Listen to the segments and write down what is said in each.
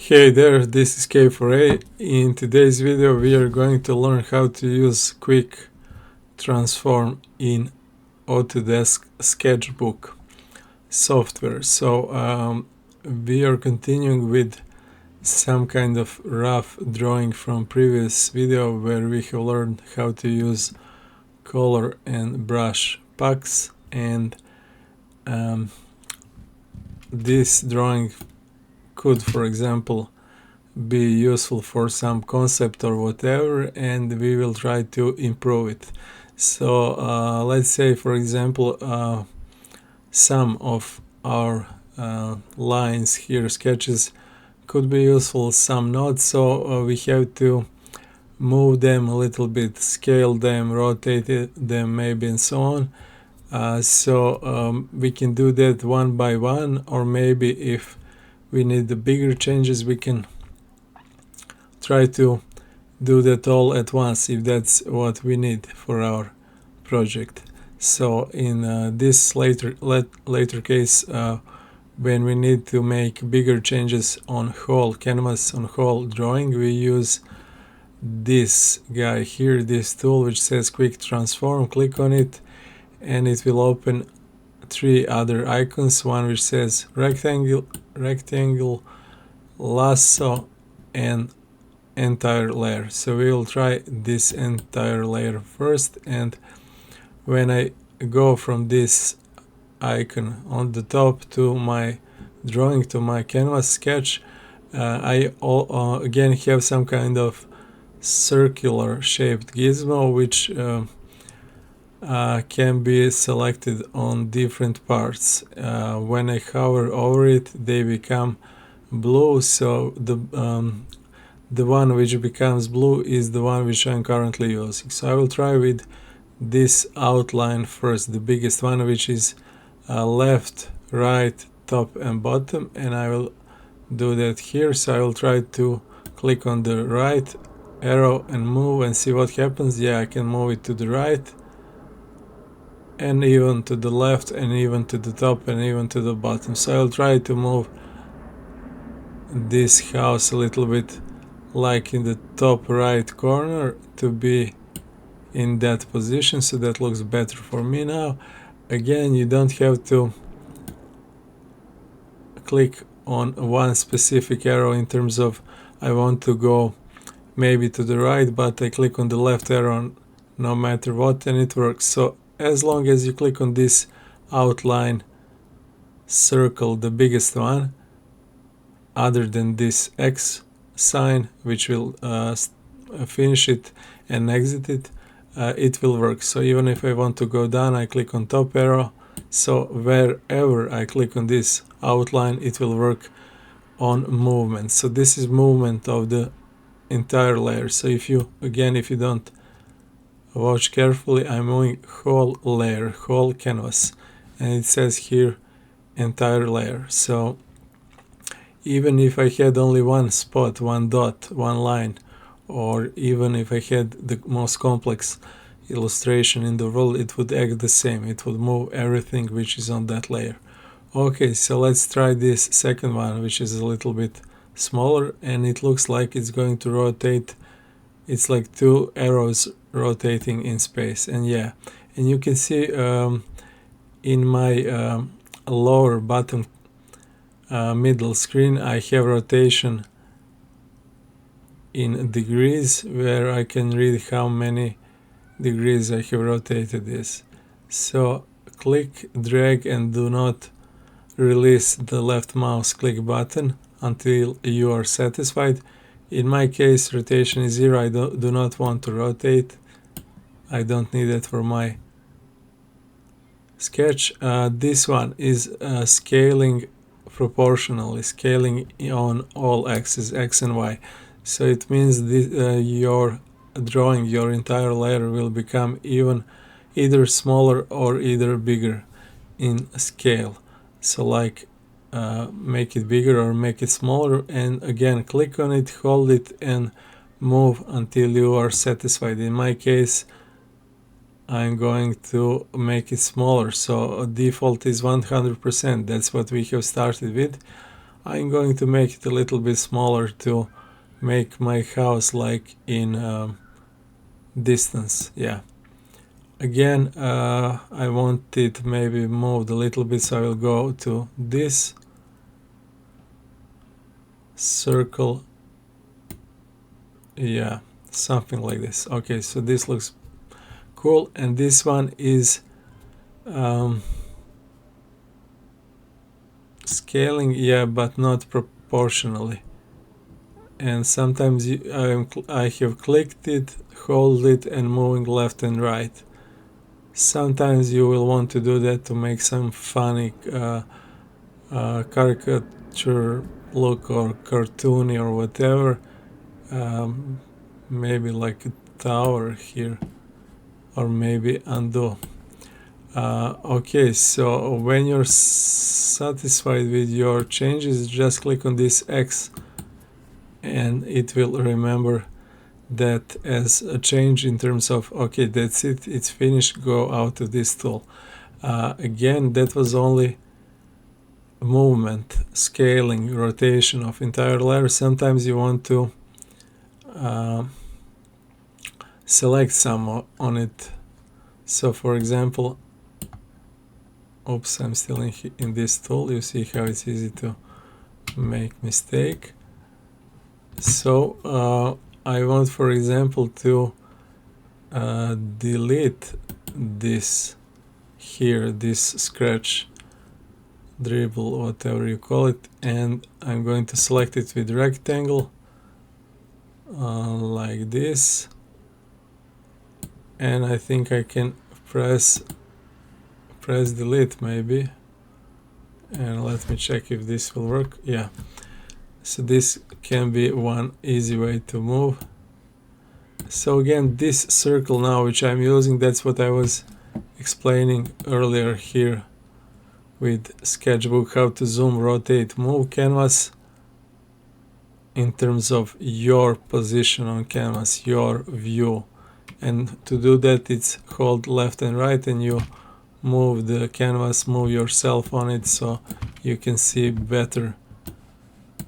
Hey there, this is K4A. In today's video we are going to learn how to use quick transform in Autodesk SketchBook software. So we are continuing with some kind of rough drawing from previous video where we have learned how to use color and brush packs, and this drawing could, for example, be useful for some concept or whatever, and we will try to improve it. So let's say, for example, some of our lines here, sketches, could be useful, some not, so we have to move them a little bit, scale them, rotate them maybe, and so on. So we can do that one by one, or maybe if we need the bigger changes, we can try to do that all at once if that's what we need for our project. So in this later case, when we need to make bigger changes on whole canvas, on whole drawing, we use this guy here, this tool which says quick transform. Click on it and it will open three other icons, one which says rectangle, lasso, and entire layer. So we will try this entire layer first, and when I go from this icon on the top to my drawing, to my canvas sketch, I again have some kind of circular shaped gizmo which can be selected on different parts. When I hover over it, they become blue, so the one which becomes blue is the one which I'm currently using. So I will try with this outline first, the biggest one, which is left, right, top and bottom, and I will do that here. So I will try to click on the right arrow and move and see what happens. Yeah, I can move it to the right and even to the left and even to the top and even to the bottom. So I'll try to move this house a little bit like in the top right corner to be in that position, so that looks better for me now. Again, you don't have to click on one specific arrow in terms of I want to go maybe to the right, but I click on the left arrow no matter what and it works. So as long as you click on this outline circle, the biggest one, other than this X sign which will finish it and exit it, it will work. So even if I want to go down, I click on top arrow, so wherever I click on this outline, it will work on movement. So this is movement of the entire layer. So if you don't watch carefully, I'm moving whole layer, whole canvas, and it says here entire layer. So even if I had only one spot, one dot, one line, or even if I had the most complex illustration in the world, it would act the same. It would move everything which is on that layer. Okay, so let's try this second one, which is a little bit smaller, and it looks like it's going to rotate. It's like two arrows rotating in space, and yeah, and you can see in my lower bottom middle screen I have rotation in degrees, where I can read how many degrees I have rotated this. So click, drag, and do not release the left mouse click button until you are satisfied. In my case, rotation is 0. I do not want to rotate. I don't need it for my sketch. This one is scaling proportionally, scaling on all axes, X and Y. So it means your drawing, your entire layer will become either smaller or either bigger in scale. So like make it bigger or make it smaller, and again click on it, hold it, and move until you are satisfied. In my case, I'm going to make it smaller, so default is 100%. That's what we have started with. I'm going to make it a little bit smaller to make my house like in distance. Yeah. Again, I want it maybe moved a little bit, so I will go to this circle. Yeah, something like this. Okay, so this looks cool, and this one is scaling, yeah, but not proportionally. And sometimes I have clicked it, hold it, and moving left and right. Sometimes you will want to do that to make some funny caricature look or cartoony or whatever. Maybe like a tower here, or maybe undo. Okay, so when you're satisfied with your changes, just click on this X and it will remember that as a change in terms of, okay, that's it, it's finished, go out of this tool. Again, that was only movement, scaling, rotation of entire layer. Sometimes you want to select some on it. So for example, oops, I'm still in this tool. You see how it's easy to make mistake. So I want, for example, to delete this here, this scratch, dribble, whatever you call it, and I'm going to select it with rectangle like this, and I think I can press delete maybe, and let me check if this will work. Yeah, so this can be one easy way to move. So again, this circle now which I'm using, that's what I was explaining earlier here with SketchBook, how to zoom, rotate, move canvas in terms of your position on canvas, your view. And to do that, it's hold left and right, and you move the canvas, move yourself on it, so you can see better,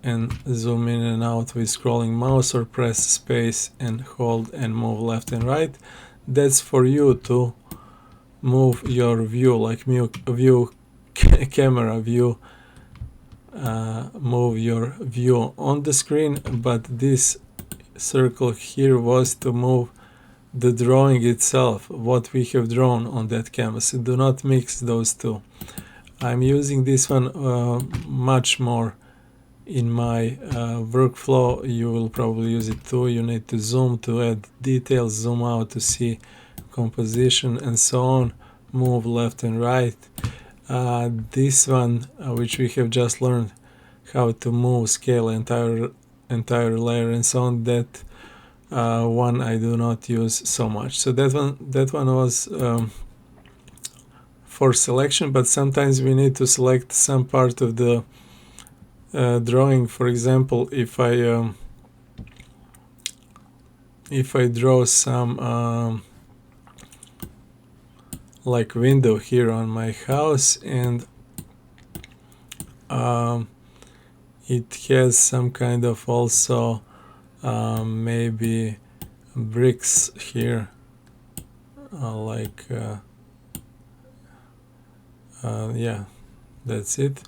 and zoom in and out with scrolling mouse, or press space and hold and move left and right. That's for you to move your view, like view camera view, move your view on the screen. But this circle here was to move the drawing itself, what we have drawn on that canvas. Do not mix those two. I'm using this one much more in my workflow. You will probably use it too. You need to zoom to add details, zoom out to see composition, and so on, move left and right. This one, which we have just learned how to move, scale entire layer and so on, that one I do not use so much. So that one was for selection, but sometimes we need to select some part of the drawing. For example, if I draw some like window here on my house, and it has some kind of also maybe bricks here, like yeah, that's it.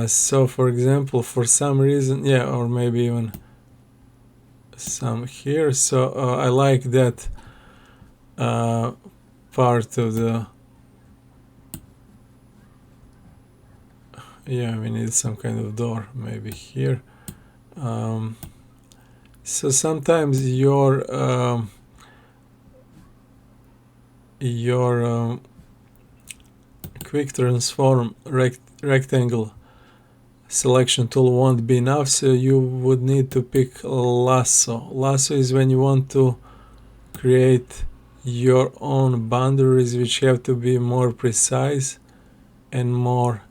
So for example, for some reason, yeah, or maybe even some here, so I like that part of the, yeah, we need some kind of door maybe here. So sometimes your quick transform rectangle selection tool won't be enough, so you would need to pick lasso. Lasso is when you want to create your own boundaries, which have to be more precise and more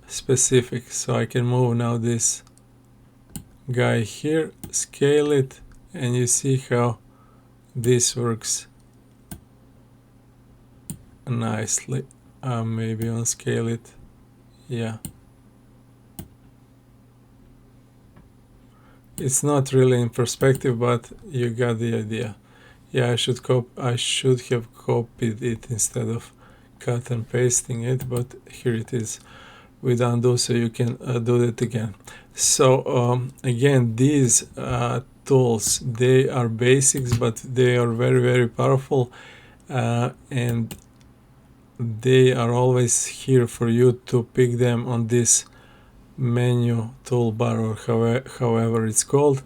specific. So I can move now this guy here, scale it, and you see how this works nicely. maybe unscale it. Yeah, it's not really in perspective, but you got the idea. Yeah, I should have copied it instead of cut and pasting it, but here it is with undo, so you can do that again. So again, these tools, they are basics, but they are very, very powerful, and they are always here for you to pick them on this menu toolbar, or however it's called,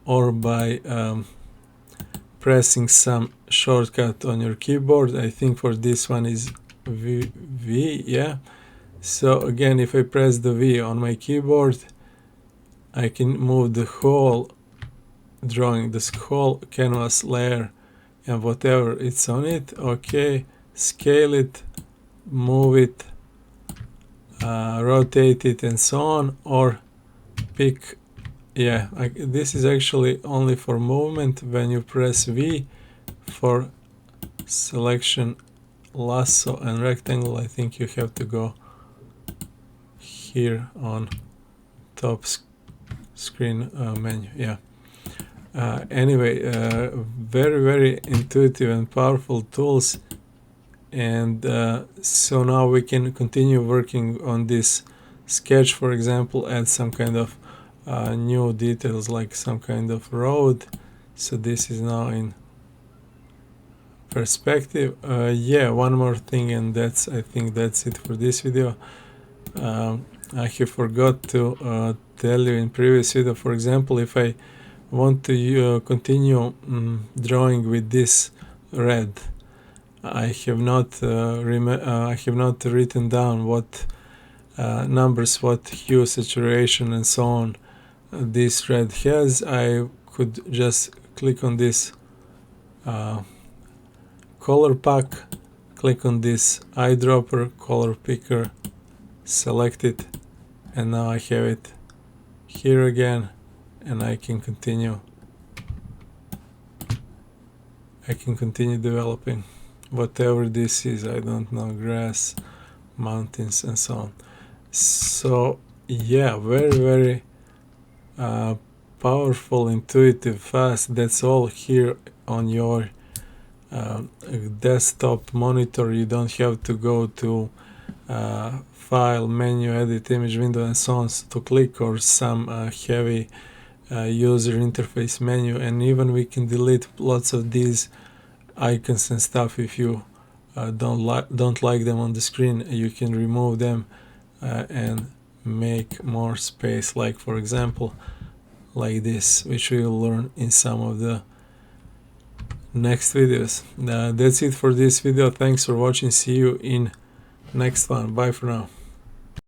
or by pressing some shortcut on your keyboard. I think for this one is V, yeah. So again, if I press the V on my keyboard, I can move the whole drawing, this whole canvas layer and whatever it's on it. Okay, scale it, move it, rotate it, and so on, or pick. Yeah, this is actually only for movement. When you press V for selection, lasso, and rectangle, I think you have to go here on top screen menu. Yeah. Anyway, very, very intuitive and powerful tools. And so now we can continue working on this sketch, for example, add some kind of new details like some kind of road. So this is now in perspective. Yeah, one more thing, and I think that's it for this video. I have forgot to tell you in previous video, for example, if I want to continue drawing with this red, I have not written down what numbers, what hue, saturation, and so on this red has. I could just click on this color pack, click on this eyedropper, color picker, select it, and now I have it here again, and I can continue developing whatever this is. I don't know, grass, mountains, and so on. So yeah, very, very powerful, intuitive, fast. That's all here on your desktop monitor. You don't have to go to file, menu, edit, image window, and so on to click, or some heavy user interface menu. And even we can delete lots of these icons and stuff. If you don't like them on the screen, you can remove them and make more space, like for example like this, which we will learn in some of the next videos. That's it for this video. Thanks for watching. See you in next one. Bye for now.